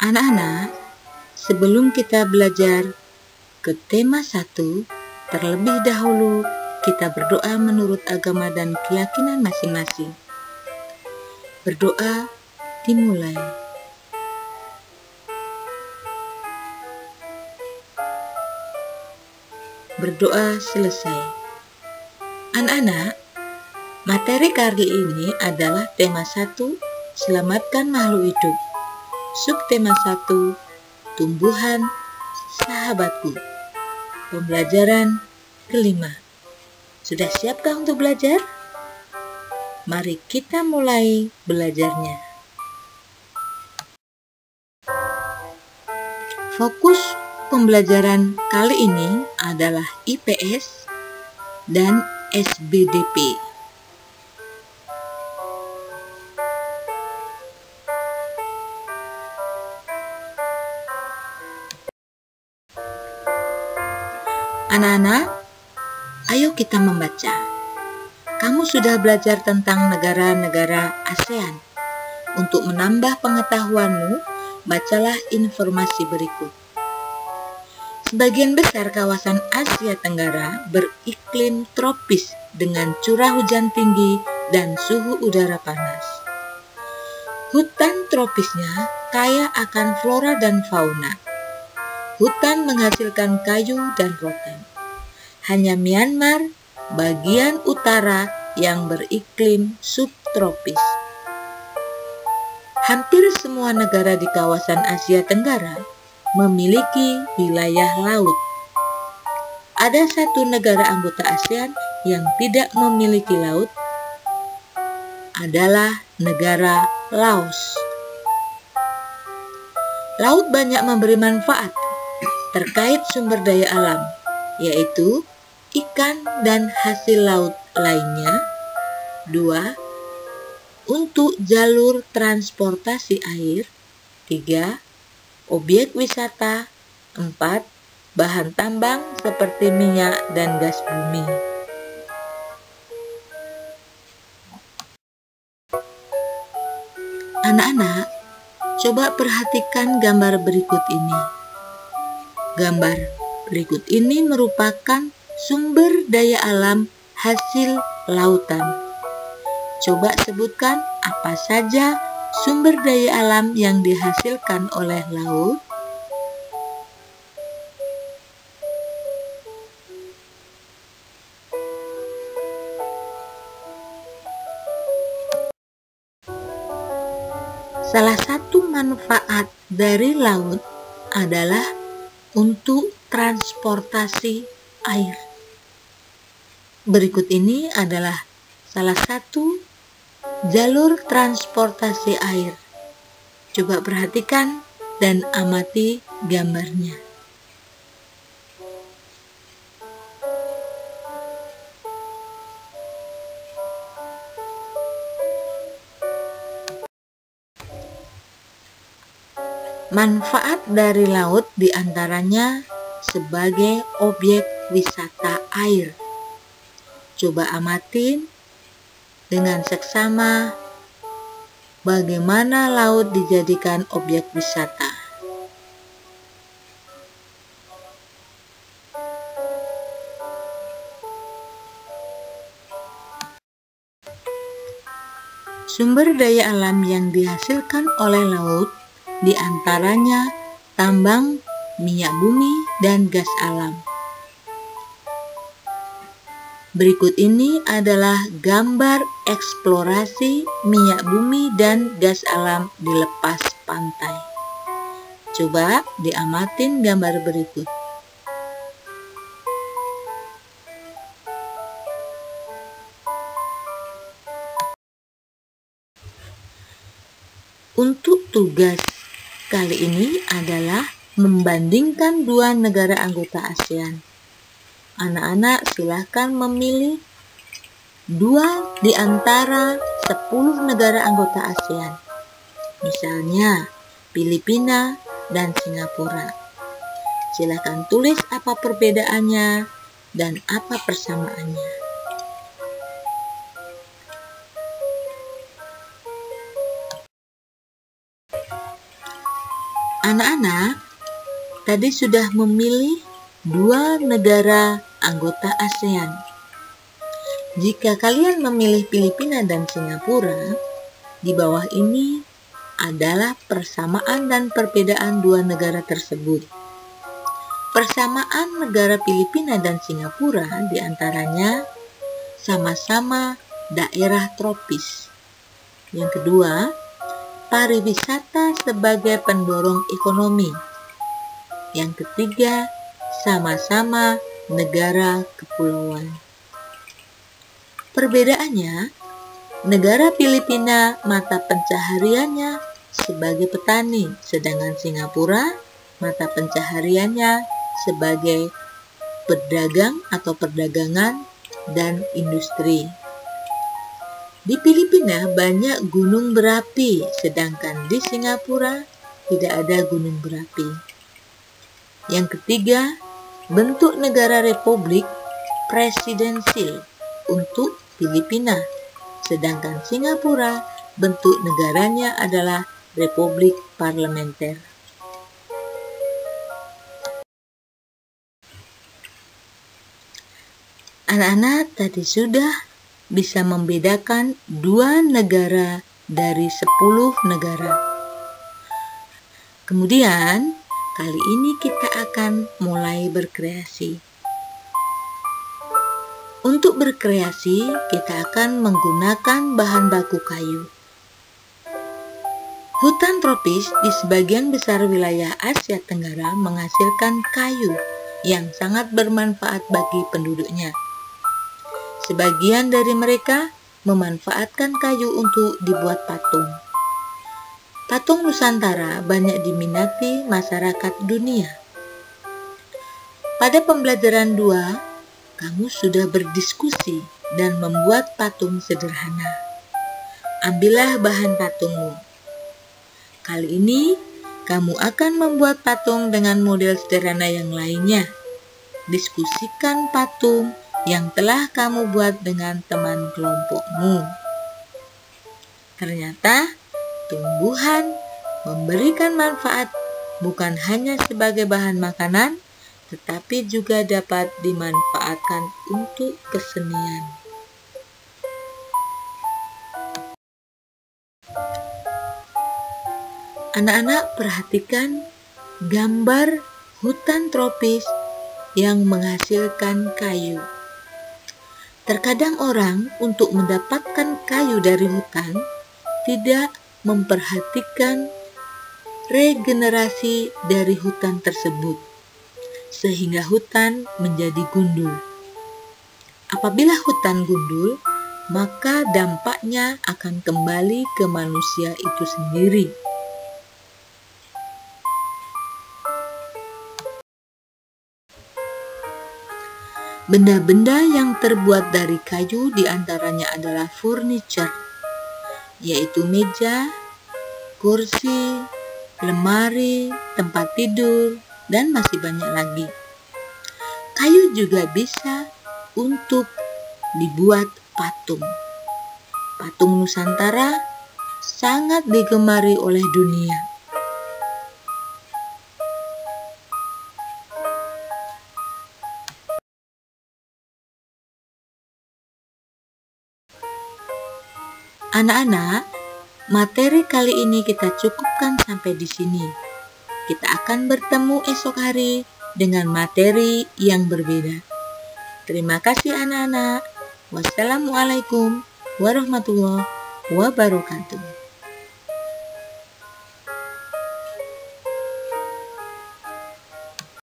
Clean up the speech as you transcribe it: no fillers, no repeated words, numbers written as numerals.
Anak-anak, sebelum kita belajar ke tema 1, terlebih dahulu kita berdoa menurut agama dan keyakinan masing-masing. Berdoa dimulai. Berdoa selesai. Anak-anak, materi kali ini adalah tema 1, selamatkan makhluk hidup. Subtema 1, tumbuhan sahabatku. Pembelajaran kelima. Sudah siapkah untuk belajar? Mari kita mulai belajarnya. Fokus pembelajaran kali ini adalah IPS dan SBDP. Anak-anak, ayo kita membaca. Kamu sudah belajar tentang negara-negara ASEAN. Untuk menambah pengetahuanmu, bacalah informasi berikut. Sebagian besar kawasan Asia Tenggara beriklim tropis dengan curah hujan tinggi dan suhu udara panas. Hutan tropisnya kaya akan flora dan fauna. Hutan menghasilkan kayu dan rotan. Hanya Myanmar, bagian utara yang beriklim subtropis. Hampir semua negara di kawasan Asia Tenggara memiliki wilayah laut. Ada satu negara anggota ASEAN yang tidak memiliki laut, adalah negara Laos. Laut banyak memberi manfaat terkait sumber daya alam, yaitu ikan dan hasil laut lainnya. 2. Untuk jalur transportasi air. 3. Objek wisata. 4. Bahan tambang seperti minyak dan gas bumi. Anak-anak, coba perhatikan gambar berikut ini. Gambar berikut ini merupakan sumber daya alam hasil lautan. Coba sebutkan apa saja sumber daya alam yang dihasilkan oleh laut. Salah satu manfaat dari laut adalah untuk transportasi air. Berikut ini adalah salah satu jalur transportasi air. Coba perhatikan dan amati gambarnya. Manfaat dari laut diantaranya sebagai objek wisata air. Coba amatin dengan seksama bagaimana laut dijadikan objek wisata. Sumber daya alam yang dihasilkan oleh laut diantaranya tambang, minyak bumi, dan gas alam. Berikut ini adalah gambar eksplorasi minyak bumi dan gas alam di lepas pantai. Coba diamatin gambar berikut. Untuk tugas kali ini adalah membandingkan dua negara anggota ASEAN. Anak-anak silahkan memilih 2 di antara 10 negara anggota ASEAN. Misalnya, Filipina dan Singapura. Silahkan tulis apa perbedaannya dan apa persamaannya. Anak-anak, tadi sudah memilih 2 negara anggota ASEAN. Jika kalian memilih Filipina dan Singapura, di bawah ini adalah persamaan dan perbedaan 2 negara tersebut. Persamaan negara Filipina dan Singapura diantaranya sama-sama daerah tropis. Yang kedua, pariwisata sebagai pendorong ekonomi. Yang ketiga, sama-sama negara kepulauan. Perbedaannya, negara Filipina mata pencahariannya sebagai petani, sedangkan Singapura mata pencahariannya sebagai pedagang atau perdagangan dan industri. Di Filipina banyak gunung berapi, sedangkan di Singapura tidak ada gunung berapi. Yang ketiga, bentuk negara republik presidensil untuk Filipina, sedangkan Singapura bentuk negaranya adalah republik parlementer. Anak-anak tadi sudah bisa membedakan 2 negara dari 10 negara. Kemudian, kali ini kita akan mulai berkreasi. Untuk berkreasi, kita akan menggunakan bahan baku kayu. Hutan tropis di sebagian besar wilayah Asia Tenggara menghasilkan kayu yang sangat bermanfaat bagi penduduknya. Sebagian dari mereka memanfaatkan kayu untuk dibuat patung. Patung Nusantara banyak diminati masyarakat dunia. Pada pembelajaran 2, kamu sudah berdiskusi dan membuat patung sederhana. Ambillah bahan patungmu. Kali ini, kamu akan membuat patung dengan model sederhana yang lainnya. Diskusikan patung yang telah kamu buat dengan teman kelompokmu. Ternyata, tumbuhan memberikan manfaat bukan hanya sebagai bahan makanan, tetapi juga dapat dimanfaatkan untuk kesenian. Anak-anak, perhatikan gambar hutan tropis yang menghasilkan kayu. Terkadang orang untuk mendapatkan kayu dari hutan tidak memperhatikan regenerasi dari hutan tersebut, sehingga hutan menjadi gundul. Apabila hutan gundul, maka dampaknya akan kembali ke manusia itu sendiri. Benda-benda yang terbuat dari kayu diantaranya adalah furniture, yaitu meja, kursi, lemari, tempat tidur, dan masih banyak lagi. Kayu juga bisa untuk dibuat patung. Patung Nusantara sangat digemari oleh dunia. Anak-anak, materi kali ini kita cukupkan sampai di sini. Kita akan bertemu esok hari dengan materi yang berbeda. Terima kasih anak-anak. Wassalamualaikum warahmatullahi wabarakatuh.